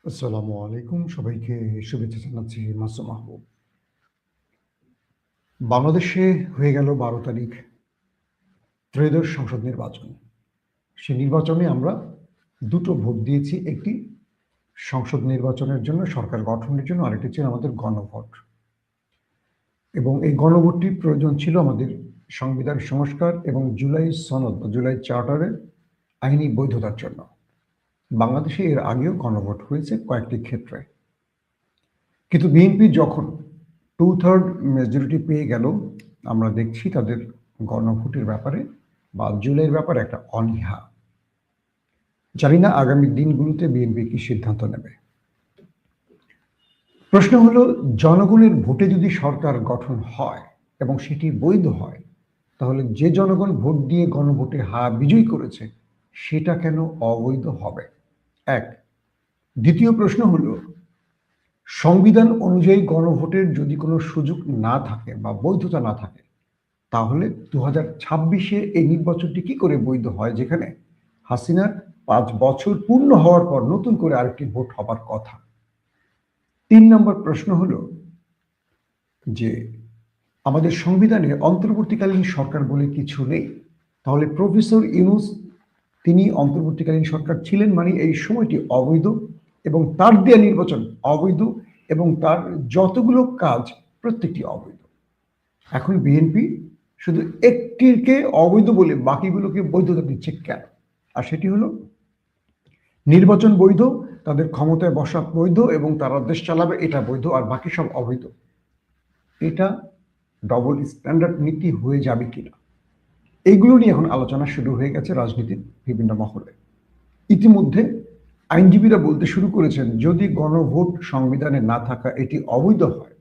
আসসালামু আলাইকুম। সবাইকে শুভেচ্ছা জানাচ্ছি মাসুম মাহবুব। বাংলাদেশে হয়ে গেল ১২ তারিখ ত্রয়োদশ সংসদ নির্বাচন। সেই নির্বাচনে আমরা দুটো ভোট দিয়েছি। একটি সংসদ নির্বাচনের জন্য, সরকার গঠনের জন্য, আরেকটি ছিল আমাদের গণভোট। এবং এই গণভোটটির প্রয়োজন ছিল আমাদের সংবিধান সংস্কার এবং জুলাই সনদ বা জুলাই চার্টারের আইনি বৈধতার জন্য। বাংলাদেশে এর আগেও গণভোট হয়েছে কয়েকটি ক্ষেত্রে। কিন্তু বিএনপি যখন 2/3 মেজরিটি পেয়ে গেল, আমরা দেখছি তাদের গণভোটের ব্যাপারে বা জুলাইয়ের ব্যাপারে একটা অনীহা। জানি না আগামী দিনগুলোতে বিএনপি কি সিদ্ধান্ত নেবে। প্রশ্ন হলো, জনগণের ভোটে যদি সরকার গঠন হয় এবং সেটি বৈধ হয়, তাহলে যে জনগণ ভোট দিয়ে গণভোটে বিজয়ী করেছে সেটা কেন অবৈধ হবে? এক। দ্বিতীয় প্রশ্ন হলো, সংবিধান অনুযায়ী গণভোটের যদি কোনো সুযোগ না থাকে বা বৈধতা না থাকে, তাহলে 2026-এ এই নির্বাচনটি কি করে বৈধ হয়, যেখানে হাসিনার 5 বছর পূর্ণ হওয়ার পর নতুন করে আরেকটি ভোট হবার কথা? 3 নম্বর প্রশ্ন হলো যে আমাদের সংবিধানে অন্তর্বর্তীকালীন সরকার বলে কিছু নেই, তাহলে প্রফেসর ইউনূস তিনি অন্তর্বর্তীকালীন সরকার ছিলেন, মানে এই সময়টি অবৈধ এবং তার দেয়া নির্বাচন অবৈধ এবং তার যতগুলো কাজ প্রত্যেকটি অবৈধ। এখন বিএনপি শুধু একটিকে অবৈধ বলে বাকিগুলোকে বৈধতা দিচ্ছে কেন? আর সেটি হলো, নির্বাচন বৈধ, তাদের ক্ষমতায় বসা বৈধ এবং তারা দেশ চালাবে এটা বৈধ, আর বাকি সব অবৈধ। এটা ডবল স্ট্যান্ডার্ড নীতি হয়ে যাবে কিনা, এইগুলো নিয়ে এখন আলোচনা শুরু হয়ে গেছে রাজনীতির বিভিন্ন মহলে। ইতিমধ্যে আইনজীবীরা বলতে শুরু করেছেন, যদি গণভোট সংবিধানে না থাকা এটি অবৈধ হয়,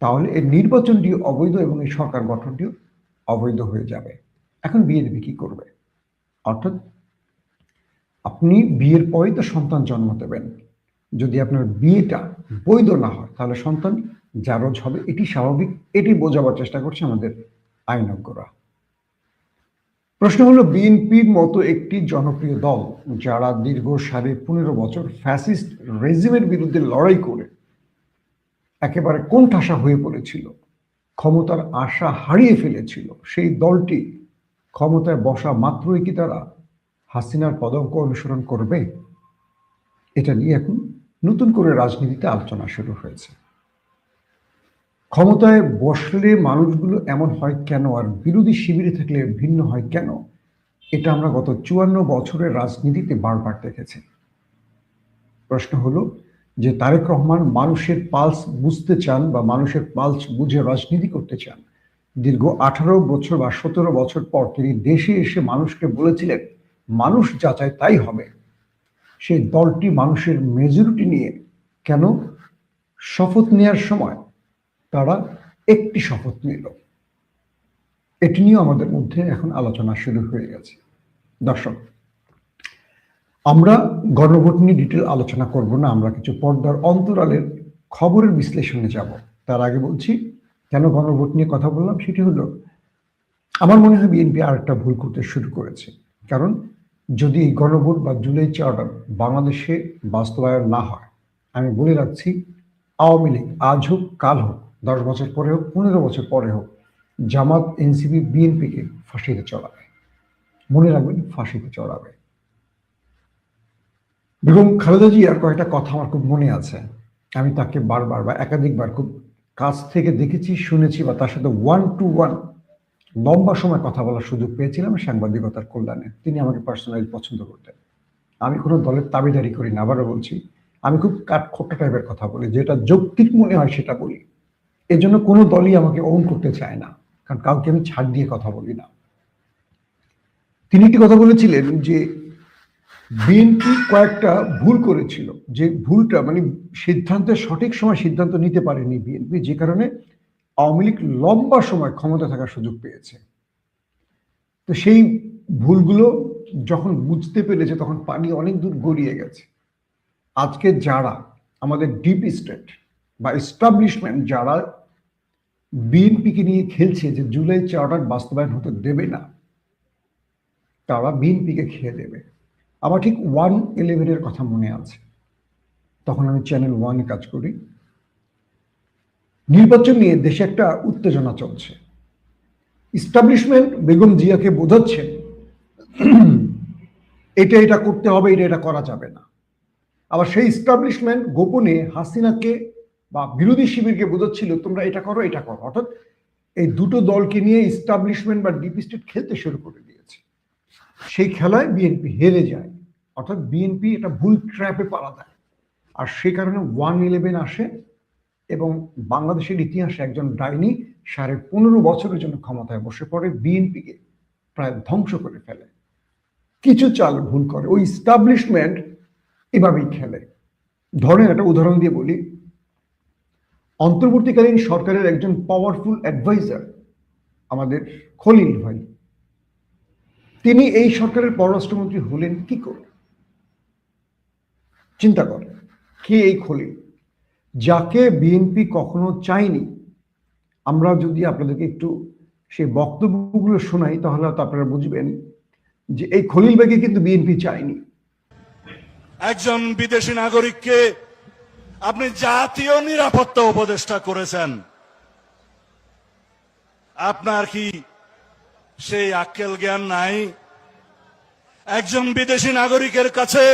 তাহলে এই নির্বাচনটি অবৈধ এবং এই সরকার গঠনটিও অবৈধ হয়ে যাবে। এখন বিএনপি কি করবে? অর্থাৎ আপনি বিয়ের পরেই তো সন্তান জন্ম দেবেন। যদি আপনার বিয়েটা বৈধ না হয়, তাহলে সন্তান জারজ হবে, এটি স্বাভাবিক। এটি বোঝাবার চেষ্টা করছে আমাদের আইনজ্ঞরা। প্রশ্ন হলো, বিএনপির মতো একটি জনপ্রিয় দল, যারা দীর্ঘ 15.5 বছর ফ্যাসিস্ট রেজিমের বিরুদ্ধে লড়াই করে একেবারে কোণঠাসা হয়ে পড়েছিল, ক্ষমতার আশা হারিয়ে ফেলেছিল, সেই দলটি ক্ষমতায় বসা মাত্রই কি তারা হাসিনার পদাঙ্ক অনুসরণ করবে? এটা নিয়ে এখন নতুন করে রাজনীতিতে আলোচনা শুরু হয়েছে। ক্ষমতায় বসলে মানুষগুলো এমন হয় কেন, আর বিরোধী শিবিরে থাকলে ভিন্ন হয় কেন, এটা আমরা গত 54 বছরের রাজনীতিতে বারবার দেখেছি। প্রশ্ন হলো যে তারেক রহমান মানুষের পালস বুঝতে চান বা মানুষের পালস বুঝে রাজনীতি করতে চান। দীর্ঘ 18 বছর বা 17 বছর পর তিনি দেশে এসে মানুষকে বলেছিলেন মানুষ যা চায় তাই হবে। সেই দলটি মানুষের মেজরিটি নিয়ে কেন শপথ নেওয়ার সময় তারা একটি শপথ নিল? এটি নিয়েও আমাদের মধ্যে এখন আলোচনা শুরু হয়ে গেছে। দর্শক, আমরা গণভোট নিয়ে ডিটেল আলোচনা করব না, আমরা কিছু পর্দার অন্তরালের খবরের বিশ্লেষণে যাব। তার আগে বলছি কেন গণভোট নিয়ে কথা বললাম। সেটি হলো, আমার মনে হয় বিএনপি আর একটা ভুল করতে শুরু করেছে। কারণ যদি এই গণভোট বা জুলাই চার্টার বাংলাদেশে বাস্তবায়ন না হয়, আমি বলে রাখছি, আওয়ামী লীগ আজ হোক কাল হোক, 10 বছর পরে হোক, 15 বছর পরে হোক, জামাত এনসিপি বিএনপিকে ফাঁসিতে চড়াবে। মনে রাখবেন, ফাঁসিতে চড়াবে। বেগম খালেদা জিয়ার কয়েকটা কথা আমার খুব মনে আছে। আমি তাকে বারবার বা একাধিকবার খুব কাছ থেকে দেখেছি, শুনেছি, বা তার সাথে 1-to-1 লম্বা সময় কথা বলার সুযোগ পেয়েছিলাম সাংবাদিকতার কল্যাণে। তিনি আমাকে পার্সোনালি পছন্দ করতেন। আমি কোনো দলের দাবিদারি করি না, আবারও বলছি, আমি খুব কাঠখোট্টা টাইপের কথা বলি, যেটা যৌক্তিক মনে হয় সেটা বলি। এজন্য কোনো দলই আমাকে ওন করতে চায় না, কারণ কাউকে আমি ছাড় দিয়ে কথা বলি না। তিনি একটি কথা বলেছিলেন যে বিএনপি কয়েকটা ভুল করেছিল, যে ভুলটা মানে সিদ্ধান্তের সঠিক সময় সিদ্ধান্ত নিতে পারেনি বিএনপি, যে কারণে আওয়ামী লীগ লম্বা সময় ক্ষমতা থাকার সুযোগ পেয়েছে। তো সেই ভুলগুলো যখন বুঝতে পেরেছে, তখন পানি অনেক দূর গড়িয়ে গেছে। আজকে যারা আমাদের ডিপ স্টেট বা এস্টাবলিশমেন্ট, যারা বিএনপিকে নিয়ে খেলছে যে জুলাই চার্টার বাস্তবায়ন হতে দেবে না, তারা বিএনপিকে খেয়ে দেবে। আমার ঠিক 1/11-এর কথা মনে আছে। তখন আমি চ্যানেল 1-এ কাজ করি। নির্বাচন নিয়ে দেশে একটা উত্তেজনা চলছে। ইস্টাবলিশমেন্ট বেগম জিয়াকে বোঝাচ্ছেন এটা করতে হবে, এটা করা যাবে না। আবার সেই ইস্টাবলিশমেন্ট গোপনে হাসিনাকে বা বিরোধী শিবিরকে বোঝাচ্ছিল তোমরা এটা করো। অর্থাৎ এই দুটো দলকে নিয়ে ইস্টাবলিশমেন্ট বা ডিপ স্টেট খেলতে শুরু করে দিয়েছে। সেই খেলায় বিএনপি হেরে যায়, অর্থাৎ বিএনপি এটা ভুল ট্র্যাপে পাড়া দেয়। আর সে কারণে 1/11 আসে এবং বাংলাদেশের ইতিহাসে একজন ডাইনি 15.5 বছরের জন্য ক্ষমতায় বসে পড়ে, বিএনপিকে প্রায় ধ্বংস করে ফেলে। কিছু চাল ভুল করে, ওই ইস্টাবলিশমেন্ট এভাবেই খেলে। ধরেন একটা উদাহরণ দিয়ে বলি, অন্তর্বর্তীকালীন সরকারের একজন পাওয়ারফুল অ্যাডভাইজার আমাদের খলিল ভাই, তিনি এই সরকারের পররাষ্ট্রমন্ত্রী হলেন কি করে? চিন্তা করেন, কে এই খলিল, যাকে বিএনপি কখনো চায়নি। আমরা যদি আপনাদেরকে একটু সেই বক্তব্যগুলো শোনাই তাহলে তো আপনারা বুঝবেন যে এই খলিল ভাইকে কিন্তু বিএনপি চায়নি। একজন বিদেশি নাগরিককে আপনি জাতীয় নিরাপত্তা উপদেষ্টা করেছেন, আপনার কি সেই আক্কেল জ্ঞান নাই? একজন বিদেশি নাগরিকের কাছে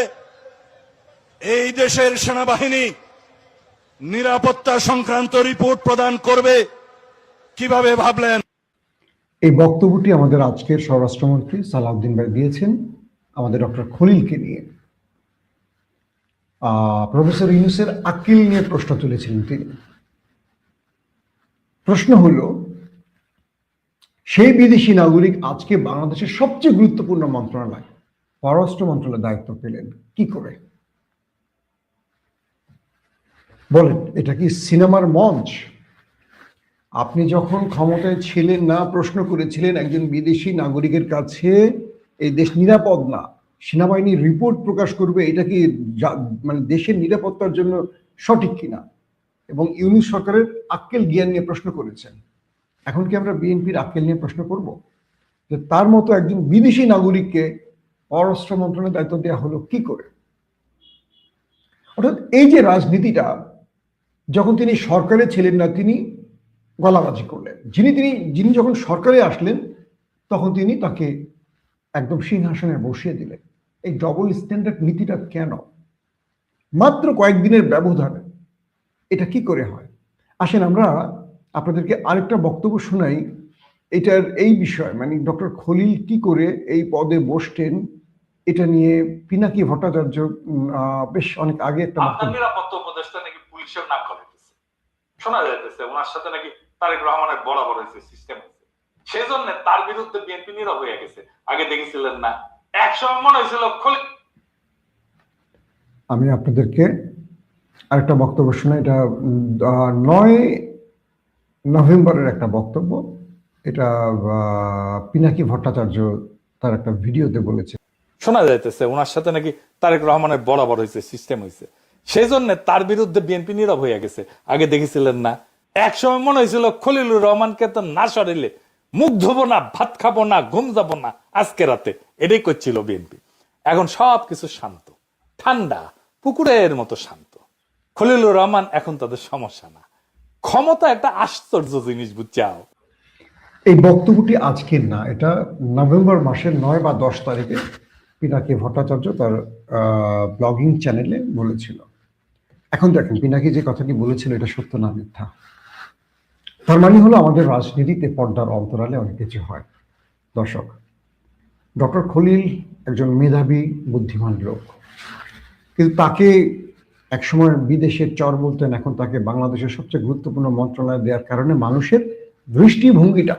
এই দেশের সেনাবাহিনী নিরাপত্তা সংক্রান্ত রিপোর্ট প্রদান করবে কিভাবে ভাবলেন? এই বক্তব্যটি আমাদের আজকের স্বরাষ্ট্রমন্ত্রী সালাউদ্দিন ভাই দিয়েছেন আমাদের ডক্টর খলিলকে নিয়ে। প্রফেসর ইউনূসের আক্কেল নিয়ে প্রশ্ন তুলেছিলেন তিনি। প্রশ্ন হলো, সেই বিদেশি নাগরিক আজকে বাংলাদেশের সবচেয়ে গুরুত্বপূর্ণ মন্ত্রণালয়, পররাষ্ট্র মন্ত্রণালয়ের দায়িত্ব পেলেন কি করে? বলেন, এটা কি সিনেমার মঞ্চ? আপনি যখন ক্ষমতায় ছিলেন না, প্রশ্ন করেছিলেন একজন বিদেশি নাগরিকের কাছে এই দেশ নিরাপদ না, সেনাবাহিনীর রিপোর্ট প্রকাশ করবে, এটা কি মানে দেশের নিরাপত্তার জন্য সঠিক কিনা? এবং ইউনূস সরকারের আক্কেল জ্ঞান নিয়ে প্রশ্ন করেছেন। এখন কি আমরা বিএনপির আক্কেল নিয়ে প্রশ্ন করব যে তার মতো একজন বিদেশি নাগরিককে পররাষ্ট্র মন্ত্রণালয়ের দায়িত্ব দেওয়া হলো কি করে? অর্থাৎ এই যে রাজনীতিটা, যখন তিনি সরকারে ছিলেন না তিনি গলাবাজি করলেন, যিনি যখন সরকারে আসলেন তখন তিনি তাকে একদম সিংহাসনে বসিয়ে দিলেন। এই ডবল স্ট্যান্ডার্ড নীতিটা কেন? মাত্র কয়েকদিনের ব্যবধানে এটা কি করে হয়? আসেন আমরা আপনাদেরকে আরেকটা বক্তব্য শোনাই এটার এই বিষয়, মানে ডক্টর খলিল কি করে এই পদে বসতেন এটা নিয়ে পিনাকি ভট্টাচার্য বেশ অনেক আগে একটা নিরাপত্তা উপদেষ্টা নাকি পুলিশের নাম করাইতেছে, শোনা যাইতেছে ওনার সাথে নাকি তারেক রহমানের বরাবর হয়েছে, সিস্টেম হয়েছে, সেই জন্য তার বিরুদ্ধে বিএনপি নীরব হয়ে গেছে। আগে দেখেছিলেন না, একসময় মনে হয়েছিল খলিল। আমি আপনাদেরকে আরেকটা বক্তব্য শোনাই, এটা 9 নভেম্বরের একটা বক্তব্য। এটা পিনাকি ভট্টাচার্য তার একটা ভিডিওতে বলেছে। শোনা যাইতেছে ওনার সাথে নাকি তারেক রহমানের বরাবর হয়েছে, সিস্টেম হয়েছে, সেই জন্য তার বিরুদ্ধে বিএনপি নীরব হয়ে গেছে। আগে দেখেছিলেন না, একসময় মনে হয়েছিল খলিলুর রহমানকে তো না সরাইলে মুখ ধোবো না, ভাত খাবো না, ঘুম যাবো না আজকে রাতে, এটাই করছিল বিএনপি। এখন সবকিছু শান্ত, ঠান্ডা, পুকুরের মতো শান্ত। খলিলুর রহমান এখন তাদের সমস্যা না। ক্ষমতা একটা আশ্চর্য জিনিস, বুঝছাও। এই বক্তব্যটি আজকের না, এটা নভেম্বর মাসের 9 বা 10 তারিখে পিনাকি ভট্টাচার্য তার ব্লগিং চ্যানেলে বলেছিল। এখন দেখেন পিনাকি যে কথাটি বলেছিল এটা সত্য না মিথ্যা। তার মানে হলো আমাদের রাজনীতিতে পর্দার অন্তরালে অনেক কিছু হয়। দর্শক, ডক্টর খলিল একজন মেধাবী বুদ্ধিমান লোক, কিন্তু তাকে একসময় বিদেশের চর বলতেন, এখন তাকে বাংলাদেশের সবচেয়ে গুরুত্বপূর্ণ মন্ত্রণালয় দেওয়ার কারণে মানুষের দৃষ্টিভঙ্গিটা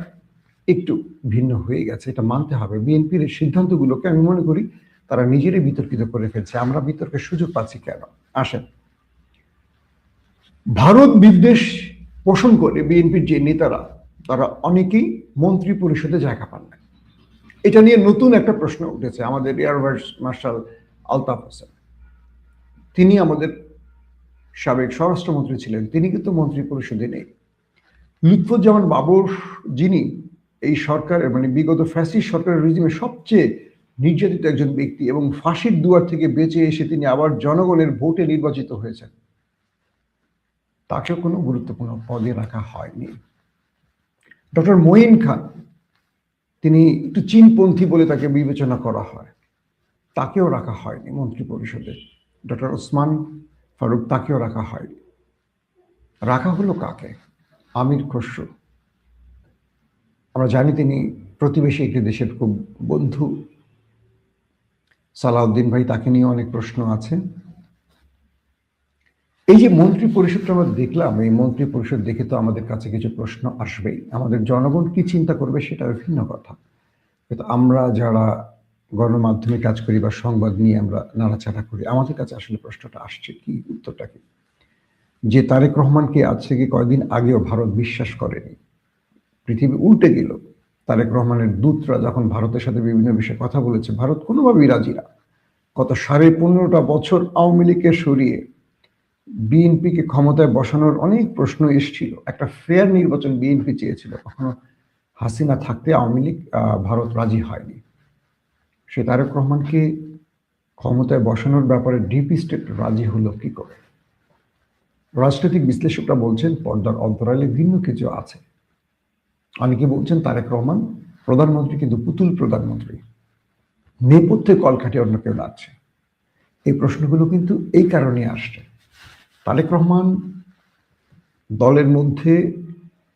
একটু ভিন্ন হয়ে গেছে, এটা মানতে হবে। বিএনপির সিদ্ধান্তগুলোকে আমি মনে করি তারা নিজেরাই বিতর্কিত করে ফেলছে। আমরা বিতর্কের সুযোগ পাচ্ছি কেন? আসেন, ভারত বিদ্বেষ পোষণ করে বিএনপির যে নেতারা তারা অনেকেই মন্ত্রী পরিষদে জায়গা পান না। এটা নিয়ে নতুন একটা প্রশ্ন উঠেছে। আমাদের air vice marshal Altaf Hossain, তিনি আমাদের সাবেক স্বরাষ্ট্রমন্ত্রী ছিলেন, তিনি কিন্তু মন্ত্রী পরিষদে নেই। লুৎফুজ্জামান বাবর, যিনি এই সরকারের মানে বিগত ফ্যাসিস্ট সরকারের রিজিমে সবচেয়ে নির্যাতিত একজন ব্যক্তি এবং ফাঁসির দুয়ার থেকে বেঁচে এসে তিনি আবার জনগণের ভোটে নির্বাচিত হয়েছেন, তাকেও কোনো গুরুত্বপূর্ণ পদে রাখা হয়নি। ডক্টর মঈন খান, তিনি একটু চীনপন্থী বলে তাকে বিবেচনা করা হয়, তাকেও রাখা হয়নি মন্ত্রী পরিষদে। ডক্টর ওসমান ফারুক, তাকেও রাখা হয়নি। রাখা হলো কাকে? আমির খসরু। আমরা জানি তিনি প্রতিবেশী একটি দেশের খুব বন্ধু। সালাউদ্দিন ভাই, তাকে নিয়ে অনেক প্রশ্ন আছে। এই যে মন্ত্রী পরিষদটা আমরা দেখলাম, এই মন্ত্রী পরিষদ দেখে তো আমাদের কাছে কিছু প্রশ্ন আসবেই। আমাদের জনগণ কি চিন্তা করবে সেটা ভিন্ন কথা, কিন্তু আমরা যারা গণমাধ্যমে কাজ করি বা সংবাদ নিয়ে আমরা নাড়াচাড়া করি, আমাদের কাছে আসলে প্রশ্নটা আসছে কি, উত্তরটা কি? যে তারেক রহমানকে আজ থেকে কয়েকদিন আগেও ভারত বিশ্বাস করেনি, পৃথিবী উল্টে গেল। তারেক রহমানের দূতরা যখন ভারতের সাথে বিভিন্ন বিষয়ে কথা বলেছে, ভারত কোনোভাবেই রাজি না। গত 15.5টা বছর আওয়ামী লীগকে সরিয়ে বিএনপিকে ক্ষমতায় বসানোর অনেক প্রশ্ন এসেছিল। একটা ফেয়ার নির্বাচন বিএনপি চেয়েছিল, কখনো হাসিনা থাকতে আওয়ামী লীগ ভারত রাজি হয়নি। সে তারেক রহমানকে ক্ষমতায় বসানোর ব্যাপারে ডিপ স্টেট রাজি হলো কি করে? রাজনৈতিক বিশ্লেষকরা বলছেন পর্দার অন্তরালে ভিন্ন কিছু আছে। অনেকে বলছেন তারেক রহমান প্রধানমন্ত্রী, কিন্তু পুতুল প্রধানমন্ত্রী, নেপথ্যে কলকাঠি অন্য কেউ লাগছে। এই প্রশ্নগুলো কিন্তু এই কারণে আসছে, তারেক রহমান দলের মধ্যে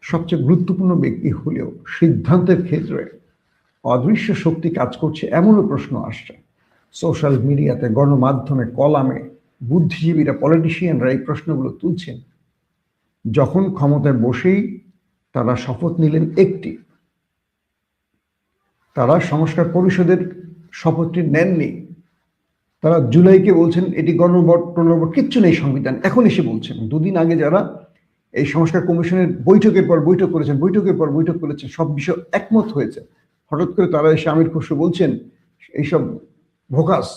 সবচেয়ে গুরুত্বপূর্ণ ব্যক্তি হলেও সিদ্ধান্তের ক্ষেত্রে অদৃশ্য শক্তি কাজ করছে, এমনও প্রশ্ন আসছে। সোশ্যাল মিডিয়াতে, গণমাধ্যমে, কলামে বুদ্ধিজীবীরা, পলিটিশিয়ানরা এই প্রশ্নগুলো তুলছেন। যখন ক্ষমতায় বসেই তারা শপথ নিলেন একটি, তারা সংস্কার পরিষদের শপথটি নেননি। তারা জুলাইকে বলছেন এটি গণভোট টনভোট, কিচ্ছু নেই সংবিধান, এখন এসে বলছেন। দুদিন আগে যারা এই সংস্কার কমিশনের বৈঠকের পর বৈঠক করেছেন, সব বিষয় একমত হয়েছে, হঠাৎ করে তারা এসে আমির খসরু বলছেন এইসব ভোকাস,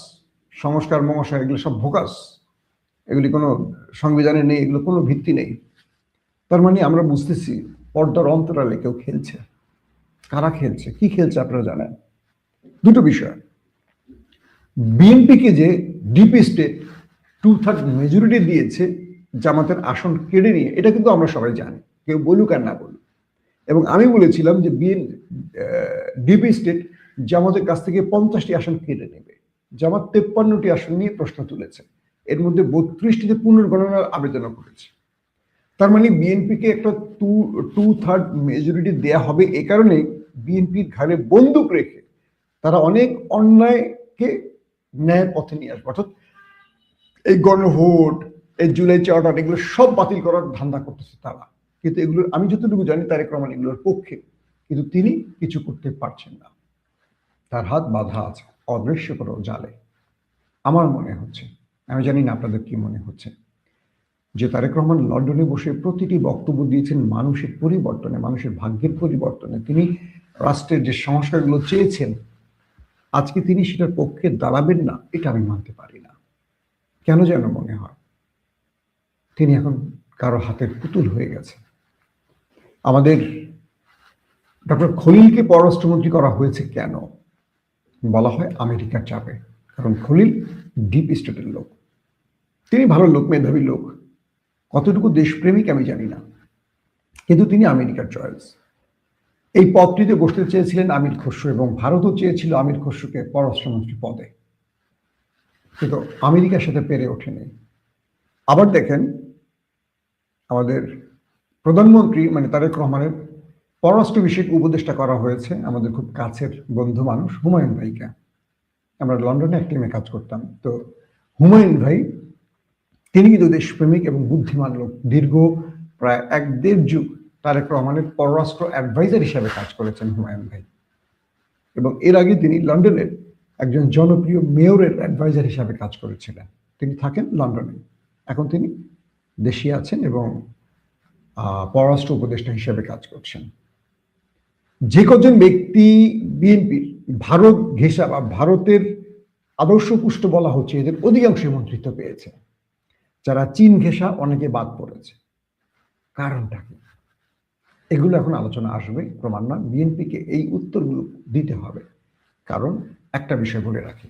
সংস্কার মহাশয়, এগুলো সব ভোকাস, এগুলি কোনো সংবিধানে নেই, এগুলো কোনো ভিত্তি নেই। তার মানে আমরা বুঝতেছি পর্দার অন্তরালে কেউ খেলছে। কারা খেলছে, কি খেলছে আপনারা জানেন? দুটো বিষয়। বিএনপিকে যে ডিপ স্টেট 2/3 মেজরিটি দিয়েছে জামাতের আসন কেড়ে নিয়ে, এটা কিন্তু আমরা সবাই জানি, কেউ বলুক আর না বলুক। এবং আমি বলেছিলাম যে ডিপ স্টেট জামাতের কাছ থেকে 50টি আসন কেড়ে নেবে। জামাত 53টি আসন নিয়ে প্রশ্ন তুলেছে, এর মধ্যে 32টিতে পুনর্গণনার আবেদনও করেছে। তার মানে বিএনপিকে একটা 2/3 মেজরিটি দেয়া হবে। এ কারণে বিএনপির ঘাড়ে বন্দুক রেখে তারা অনেক অন্যায়কে ন্যায়ের পথে নিয়ে আসবে। অর্থাৎ এই গণভোট, এই জুলাই চার্টার, এগুলো সব বাতিল করার ধান্দা করতেছে তারা। কিন্তু এগুলো আমি যতটুকু জানি তারেক রহমান এগুলোর পক্ষে, কিন্তু তিনি কিছু করতে পারছেন না, তার হাত বাঁধা আছে অদৃশ্য কোনো জালে। আমার মনে হচ্ছে, আমি জানি না আপনাদের কি মনে হচ্ছে, যে তারেক রহমান লন্ডনে বসে প্রতিটি বক্তব্য দিয়েছেন মানুষের পরিবর্তনে, মানুষের ভাগ্যের পরিবর্তনে। তিনি রাষ্ট্রের যে সংস্কারগুলো চেয়েছেন, আজকে তিনি সেটার পক্ষে দাঁড়াবেন না, এটা আমি মানতে পারি না। কেন যেন মনে হয় তিনি এখন কারো হাতের পুতুল হয়ে গেছে। আমাদের ডক্টর খলিলকে পররাষ্ট্রমন্ত্রী করা হয়েছে কেন? বলা হয় আমেরিকার চাপে। কারণ খলিল ডিপ স্টেটের লোক, তিনি ভালো লোক, মেধাবী লোক, কতটুকু দেশপ্রেমিক আমি জানি না, কিন্তু তিনি আমেরিকার চয়েস। এই পদটিতে বসতে চেয়েছিলেন আমির খসরু, এবং ভারতও চেয়েছিল আমির খসরুকে পররাষ্ট্রমন্ত্রী পদে, কিন্তু আমেরিকার সাথে পেরে ওঠেনি। আবার দেখেন আমাদের প্রধানমন্ত্রী মানে তারেক রহমানের পররাষ্ট্র বিষয়ক উপদেষ্টা করা হয়েছে আমাদের খুব কাছের বন্ধু মানুষ হুমায়ুন ভাইকে। আমরা লন্ডনে এক টিমে কাজ করতাম, তো হুমায়ুন ভাই তিনি কিন্তু দেশপ্রেমিক এবং বুদ্ধিমান লোক। দীর্ঘ প্রায় 1-1.5 যুগ তারেক রহমানের পররাষ্ট্র অ্যাডভাইজার হিসেবে কাজ করেছেন হুমায়ুন ভাই, এবং এর আগে তিনি লন্ডনের একজন জনপ্রিয় মেয়রের অ্যাডভাইজার হিসাবে কাজ করেছিলেন। তিনি থাকেন লন্ডনে, এখন তিনি দেশে আছেন এবং পররাষ্ট্র উপদেষ্টা হিসেবে কাজ করছেন। যে কজন ব্যক্তি বিএনপির ভারত ঘেঁষা বা ভারতের আদর্শ পুষ্ট বলা হচ্ছে, এদের অধিকাংশ মন্ত্রিত্ব পেয়েছে। যারা চীন ঘেঁষা অনেকে বাদ পড়েছে। কারণটা কি? এগুলো এখন আলোচনা আসবে, ক্রমান্বয়ে বিএনপিকে এই উত্তরগুলো দিতে হবে। কারণ একটা বিষয় বলে রাখি,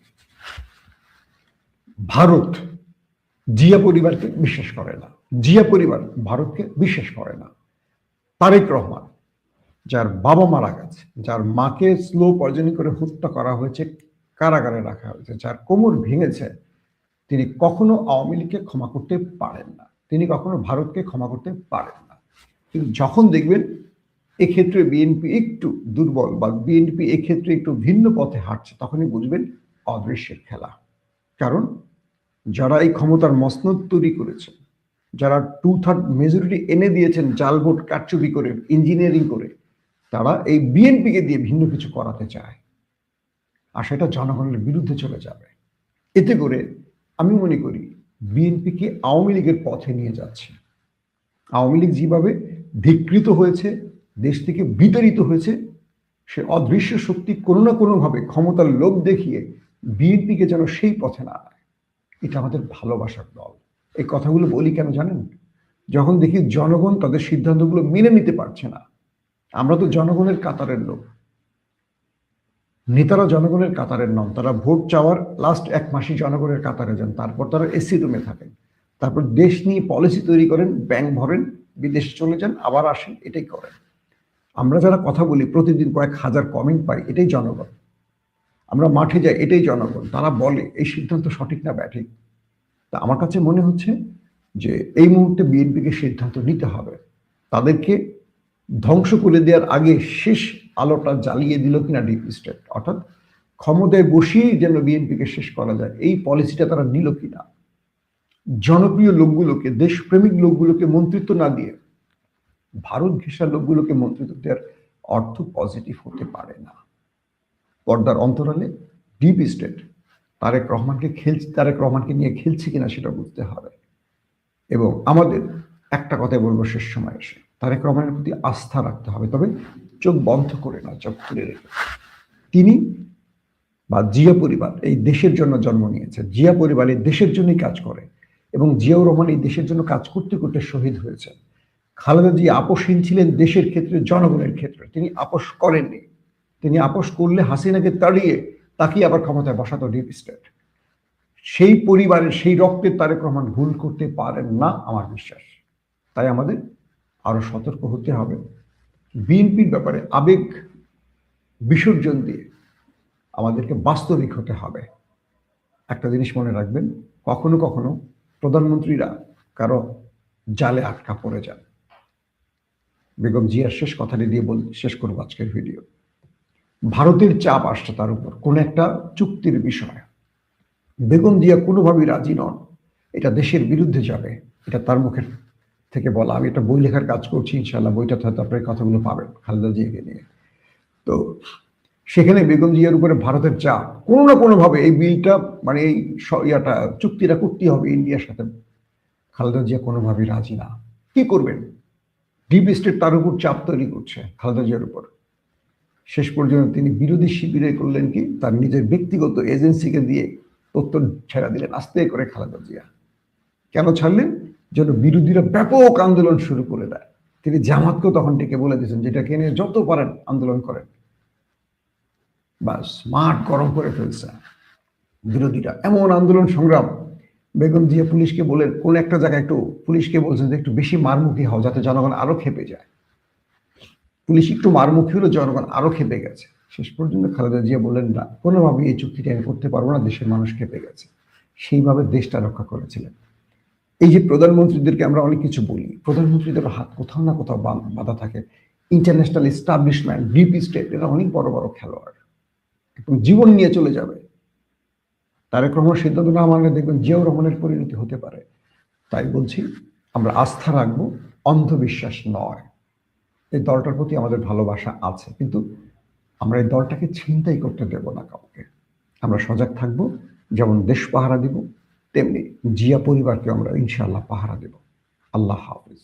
ভারত জিয়া পরিবারকে বিশ্বাস করে না, জিয়া পরিবার ভারতকে বিশ্বাস করে না। তারেক রহমান, যার বাবা মারা গেছে, যার মাকে স্লো পয়জনিং করে হত্যা করা হয়েছে, কারাগারে রাখা হয়েছে, যার কোমর ভেঙেছে, তিনি কখনো আওয়ামী লীগকে ক্ষমা করতে পারেন না, তিনি কখনো ভারতকে ক্ষমা করতে পারেন না। কিন্তু যখন দেখবেন এক্ষেত্রে বিএনপি একটু দুর্বল বা বিএনপি এক্ষেত্রে একটু ভিন্ন পথে হাঁটছে, তখনই বুঝবেন অদৃশ্যের খেলা। কারণ যারা এই ক্ষমতার মসনদ তৈরি করেছে, যারা 2/3 মেজরিটি এনে দিয়েছেন জাল ভোট কারচুপি করে, ইঞ্জিনিয়ারিং করে, তারা এই বিএনপিকে দিয়ে ভিন্ন কিছু করাতে চায়, আর সেটা জনগণের বিরুদ্ধে চলে যাবে। এতে করে আমি মনে করি বিএনপিকে আওয়ামী লীগের পথে নিয়ে যাচ্ছে। আওয়ামী লীগ যেভাবে ধিকৃত হয়েছে, দেশ থেকে বিতাড়িত হয়েছে, সে অদৃশ্য শক্তি কোনো না কোনোভাবে ক্ষমতার লোভ দেখিয়ে বিএনপিকে যেন সেই পথে না আয়। এটা আমাদের ভালোবাসার দল। এই কথাগুলো বলি কেন জানেন? যখন দেখি জনগণ তাদের সিদ্ধান্তগুলো মেনে নিতে পারছে না। আমরা তো জনগণের কাতারের লোক, নেতারা জনগণের কাতারের নন। তারা ভোট চাওয়ার লাস্ট 1 মাসই জনগণের কাতারে যান, তারপর তারা এসি রুমে থাকেন, তারপর দেশ নিয়ে পলিসি তৈরি করেন, ব্যাংক ভরেন, বিদেশে চলে যান, আবার আসেন, এটাই করেন। আমরা যারা কথা বলি প্রতিদিন কয়েক হাজার কমেন্ট পাই, এটাই জনগণ। আমরা মাঠে যাই, এটাই জনগণ। তারা বলে এই সিদ্ধান্ত সঠিক না ব্যাঠিক। তা আমার কাছে মনে হচ্ছে যে এই মুহূর্তে বিএনপিকে সিদ্ধান্ত নিতে হবে। তাদেরকে ধ্বংস করে দেওয়ার আগে শেষ আলোটা জ্বালিয়ে দিল কিনা ডিপ স্টেট, অর্থাৎ ক্ষমতায় বসিয়েই যেন বিএনপিকে শেষ করা যায়, এই পলিসিটা তারা নিল কিনা। জনপ্রিয় লোকগুলোকে, দেশপ্রেমিক লোকগুলোকে মন্ত্রিত্ব না দিয়ে ভারত ঘেঁষা লোকগুলোকে মন্ত্রিত্ব দেওয়ার অর্থ পজিটিভ হতে পারে না। পর্দার অন্তরালে ডিপ স্টেট তারেক রহমানকে নিয়ে খেলছে কিনা সেটা বুঝতে হবে। এবং আমাদের একটা কথাই বলবো শেষ সময় এসে, তারেক রহমানের প্রতি আস্থা রাখতে হবে, তবে চোখ বন্ধ করে না, চোখ খুলে রেখে। তিনি বা জিয়া পরিবার এই দেশের জন্য জন্ম নিয়েছে, জিয়া পরিবার এই দেশের জন্যই কাজ করে, এবং জিয়াউর রহমান এই দেশের জন্য কাজ করতে করতে শহীদ হয়েছে। খালেদা জিয়া আপোষহীন ছিলেন দেশের ক্ষেত্রে, জনগণের ক্ষেত্রে। তিনি আপোষ করেননি। তিনি আপোষ করলে হাসিনাকে তাড়িয়ে তাকে আবার ক্ষমতায় বসাতো ডিপ স্টেট। সেই পরিবারের, সেই রক্তের তারেক রহমান ভুল করতে পারেন না আমার বিশ্বাস। তাই আমাদের আরো সতর্ক হতে হবে। বিএনপির ব্যাপারে আবেগ বিসর্জন দিয়ে আমাদেরকে বাস্তবিক হতে হবে। একটা জিনিস মনে রাখবেন, কখনো কখনো প্রধানমন্ত্রীরা কারো জালে আটকা পড়ে যান। বেগম জিয়ার শেষ কথাটি দিয়ে শেষ করবো আজকের ভিডিও। ভারতের চাপ আসছে তার উপর কোন একটা চুক্তির বিষয়। বেগম জিয়া কোনোভাবেই রাজি নন, এটা দেশের বিরুদ্ধে যাবে, এটা তার মুখের থেকে বলা। আমি একটা বই লেখার কাজ করছি, ইনশাল্লাহ বইটা হয়তো আপনার কথাগুলো পাবেন খালেদা জিয়াকে নিয়ে। তো সেখানে বেগম জিয়ার উপরে ভারতের চাপ, কোনো না কোনোভাবে এই বিলটা মানে এই চুক্তিটা করতে হবে ইন্ডিয়ার সাথে। খালেদা জিয়া কোনোভাবেই রাজি না। কি করবেন? ডিপ স্টেট তার উপর চাপ তৈরি করছে খালেদা জিয়ার উপর। শেষ পর্যন্ত তিনি বিরোধী শিবিরে করলেন কি, তার নিজের ব্যক্তিগত এজেন্সিকে দিয়ে তথ্য ছেড়া দিলেন আস্তে করে খালেদা জিয়া। কেন ছাড়লেন? যেন বিরোধীরা ব্যাপক আন্দোলন শুরু করে দেয়। তিনি জামাতকেও তখন ডেকে বলে দিয়েছেন যেটাকে নিয়ে যত পারেন আন্দোলন করেন। বাস মাঠ গরম করে ফেলছে বিরোধীরা, এমন আন্দোলন সংগ্রাম। বেগম জিয়া পুলিশকে বলে কোন একটা জায়গায় একটু পুলিশকে বলছেন যে একটু বেশি মারমুখী হও, যাতে জনগণ আরো খেপে যায়। পুলিশ একটু মারমুখী হলো, জনগণ আরো খেপে গেছে। শেষ পর্যন্ত খালেদা জিয়া বললেন না, কোনোভাবেই এই চুক্তিটা আমি করতে পারবো না, দেশের মানুষ খেপে গেছে। সেইভাবে দেশটা রক্ষা করেছিলেন। এই যে প্রধানমন্ত্রীদেরকে আমরা অনেক কিছু বলি, প্রধানমন্ত্রীদের হাত কোথাও না কোথাও বাধা থাকে। ইন্টারন্যাশনাল এস্টাবলিশমেন্ট, ডিপ স্টেট, এরা অনেক বড় বড় খেলোয়াড়, এবং জীবন নিয়ে চলে যাবে। তারেক রহমান সিদ্ধান্ত না মানলে দেখবেন জিয়াউর রহমানের পরিণতি হতে পারে। তাই বলছি, আমরা আস্থা রাখবো, অন্ধবিশ্বাস নয়। এই দলটার প্রতি আমাদের ভালোবাসা আছে, কিন্তু আমরা এই দলটাকে ছিনতাই করতে দেব না কাউকে। আমরা সজাগ থাকবো, যেমন দেশ পাহারা দিব তেমনি জিয়া পরিবারকে আমরা ইনশাআল্লাহ পাহারা দেব। আল্লাহ হাফিজ।